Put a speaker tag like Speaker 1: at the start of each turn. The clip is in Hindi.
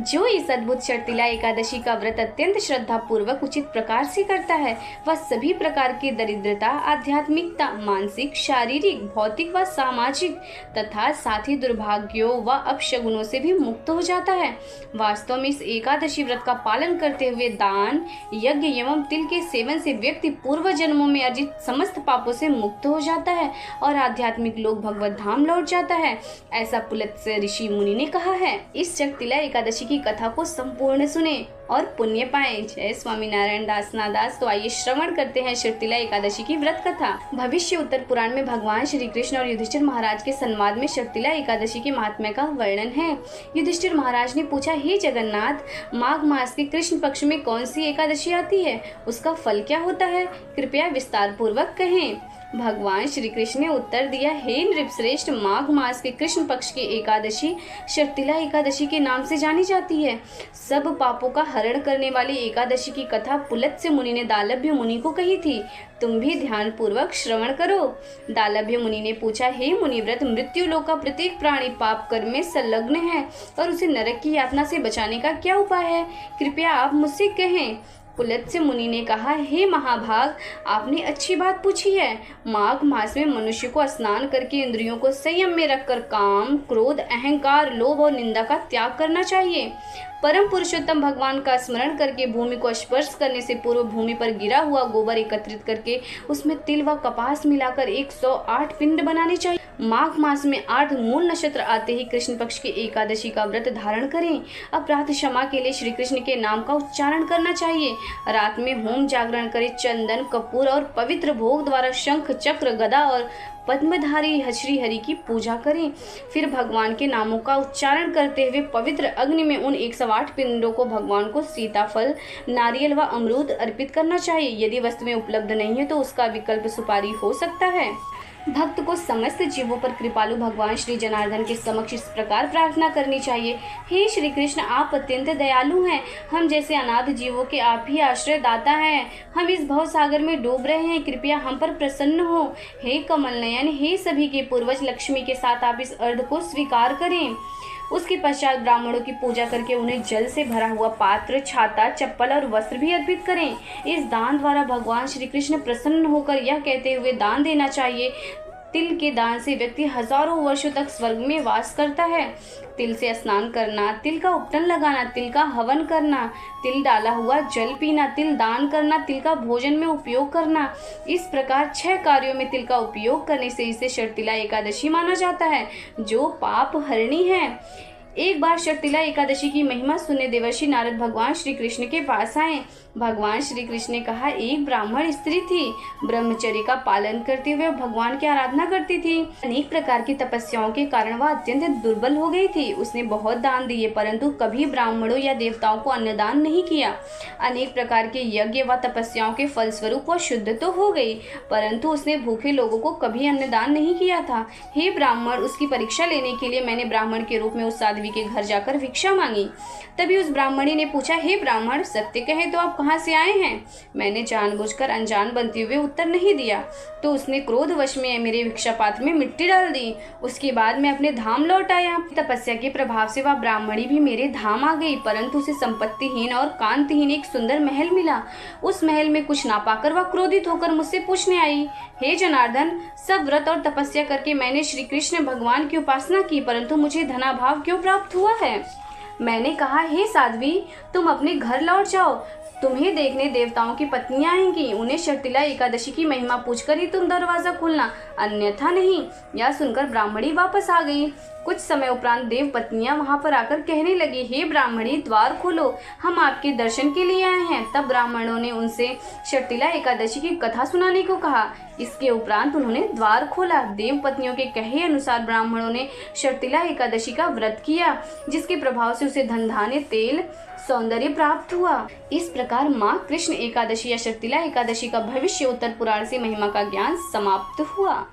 Speaker 1: जो इस अद्भुत शर्तिला एकादशी का व्रत अत्यंत श्रद्धा पूर्वक उचित प्रकार से करता है, वह सभी प्रकार की दरिद्रता, आध्यात्मिकता, मानसिक, शारीरिक, भौतिक व सामाजिक तथा साथ ही दुर्भाग्यों व अपशगुनों से भी मुक्त हो जाता है। वास्तव में इस एकादशी व्रत का पालन करते हुए दान, यज्ञ एवं तिल के सेवन से व्यक्ति पूर्व जन्मों में अर्जित समस्त पापों से मुक्त हो जाता है और आध्यात्मिक लोक भगवत धाम लौट जाता है, ऐसा पुलत्स्य ऋषि मुनि ने कहा है। इस शर्तिला एकादशी की कथा को संपूर्ण सुने और पुण्य पाएं। जय स्वामीनारायण दास नादास। तो आइए श्रवण करते हैं शर्तिला एकादशी की व्रत कथा। भविष्य उत्तर पुराण में भगवान श्री कृष्ण और युधिष्ठिर महाराज के संवाद में शर्तिला एकादशी के महात्म्य का वर्णन है। युधिष्ठिर महाराज ने पूछा, हे जगन्नाथ, माघ मास के कृष्ण पक्ष में कौन सी एकादशी आती है? उसका फल क्या होता है? कृपया विस्तार पूर्वक कहें। भगवान श्री कृष्ण ने उत्तर दिया, हे नृपश्रेष्ठ, माघ मास के कृष्ण पक्ष की एकादशी शर्तिला एकादशी के नाम से जानी जाती है। सब पापों का हरण करने वाली एकादशी की कथा पुलत्स्य मुनि ने दालभ्य मुनि को कही थी। तुम भी ध्यान पूर्वक श्रवण करो। दालभ्य मुनि ने पूछा, हे मुनिव्रत, मृत्यु लोक का प्रत्येक प्राणी पाप कर्म में संलग्न है और उसे नरक की यातना से बचाने का क्या उपाय है? कृपया आप मुझसे कहें। पुलत्स्य मुनि ने कहा, हे महाभाग, आपने अच्छी बात पूछी है। माघ मास में मनुष्य को स्नान करके इंद्रियों को संयम में रखकर काम, क्रोध, अहंकार, लोभ और निंदा का त्याग करना चाहिए। परम पुरुषोत्तम भगवान का स्मरण करके भूमि को स्पर्श करने से पूर्व भूमि पर गिरा हुआ गोबर एकत्रित करके उसमें तिल व कपास मिलाकर 108 पिंड बनाने चाहिए। माघ मास में 8 मूल नक्षत्र आते ही कृष्ण पक्ष की एकादशी का व्रत धारण करें। अपराध क्षमा के लिए श्री कृष्ण के नाम का उच्चारण करना चाहिए। रात में होम जागरण करें। चंदन, कपूर और पवित्र भोग द्वारा शंख, चक्र, गदा और पद्मधारी श्री हरि की पूजा करें। फिर भगवान के नामों का उच्चारण करते हुए पवित्र अग्नि में उन 108 पिंडों को भगवान को सीताफल, नारियल व अमरूद अर्पित करना चाहिए। यदि वस्तुएं उपलब्ध नहीं है तो उसका विकल्प सुपारी हो सकता है। भक्त को समस्त जीवों पर कृपालु भगवान श्री जनार्दन के समक्ष इस प्रकार प्रार्थना करनी चाहिए, हे श्री कृष्ण, आप अत्यंत दयालु हैं। हम जैसे अनाथ जीवों के आप ही आश्रय दाता हैं। हम इस भव सागर में डूब रहे हैं, कृपया हम पर प्रसन्न हो। हे कमल नयन, हे सभी के पूर्वज, लक्ष्मी के साथ आप इस अर्घ को स्वीकार करें। उसके पश्चात ब्राह्मणों की पूजा करके उन्हें जल से भरा हुआ पात्र, छाता, चप्पल और वस्त्र भी अर्पित करें। इस दान द्वारा भगवान श्री कृष्ण प्रसन्न होकर यह कहते हुए दान देना चाहिए, तिल के दान से व्यक्ति हजारों वर्षों तक स्वर्ग में वास करता है। तिल से स्नान करना, तिल का उपटन लगाना, तिल का हवन करना, तिल डाला हुआ जल पीना, तिल दान करना, तिल का भोजन में उपयोग करना, इस प्रकार 6 कार्यों में तिल का उपयोग करने से इसे शर्तिला एकादशी माना जाता है, जो पाप हरणी है। एक बार शर्तिला एकादशी की महिमा सुनने देवर्षि नारद भगवान श्री कृष्ण के पास आए। भगवान श्री कृष्ण ने कहा, एक ब्राह्मण स्त्री थी, ब्रह्मचर्य का पालन करते हुए भगवान की आराधना करती थी। अनेक प्रकार की तपस्याओं के कारण वह अत्यंत दुर्बल हो गई थी। उसने बहुत दान दिए, परंतु कभी ब्राह्मणों या देवताओं को अन्नदान नहीं किया। अनेक प्रकार के यज्ञ व तपस्याओं के फलस्वरूप वह शुद्ध तो हो गई, परंतु उसने भूखे लोगों को कभी अन्नदान नहीं किया था। हे ब्राह्मण, उसकी परीक्षा लेने के लिए मैंने ब्राह्मण के रूप में उस साध्वी के घर जाकर भिक्षा मांगी। तभी उस ब्राह्मणी ने पूछा, हे ब्राह्मण, सत्य कहे तो आप कहाँ से आए हैं? मैंने जानबूझकर अनजान बनते हुए उत्तर नहीं दिया, तो उसने क्रोधवश में मेरे भिक्षा पात्र में मिट्टी डाल दी। उसके बाद मैं अपने धाम लौट आया। तपस्या के प्रभाव से वह ब्राह्मणी भी मेरे धाम आ गई, परंतु उसे संपत्तिहीन और कांतिहीन एक सुंदर महल मिला। उस महल में कुछ ना पाकर वह क्रोधित होकर मुझसे पूछने आई, हे जनार्दन, सब व्रत और तपस्या करके मैंने श्री कृष्ण भगवान की उपासना की, परंतु मुझे धनाभाव क्यों प्राप्त हुआ है? मैंने कहा, हे साध्वी, तुम अपने घर लौट जाओ। तुम्हें देखने देवताओं की पत्नियां आएंगी। उन्हें शर्तिला एकादशी की महिमा पूछकर ही तुम दरवाजा खोलना, अन्यथा नहीं। यह सुनकर ब्राह्मणी वापस आ गई। कुछ समय उपरांत देव पत्नियां वहां पर आकर कहने लगी, हे ब्राह्मणी, द्वार खोलो, हम आपके दर्शन के लिए आए हैं। तब ब्राह्मणों ने उनसे शर्तिला एकादशी की कथा सुनाने को कहा। इसके उपरांत उन्होंने द्वार खोला। देव पत्नियों के कहे अनुसार ब्राह्मणों ने शर्तिला एकादशी का व्रत किया, जिसके प्रभाव से उसे धन धान्य, तेल, सौंदर्य प्राप्त हुआ। इस प्रकार माँ कृष्ण एकादशी या शर्तिला एकादशी का भविष्य उत्तर पुराण से महिमा का ज्ञान समाप्त हुआ।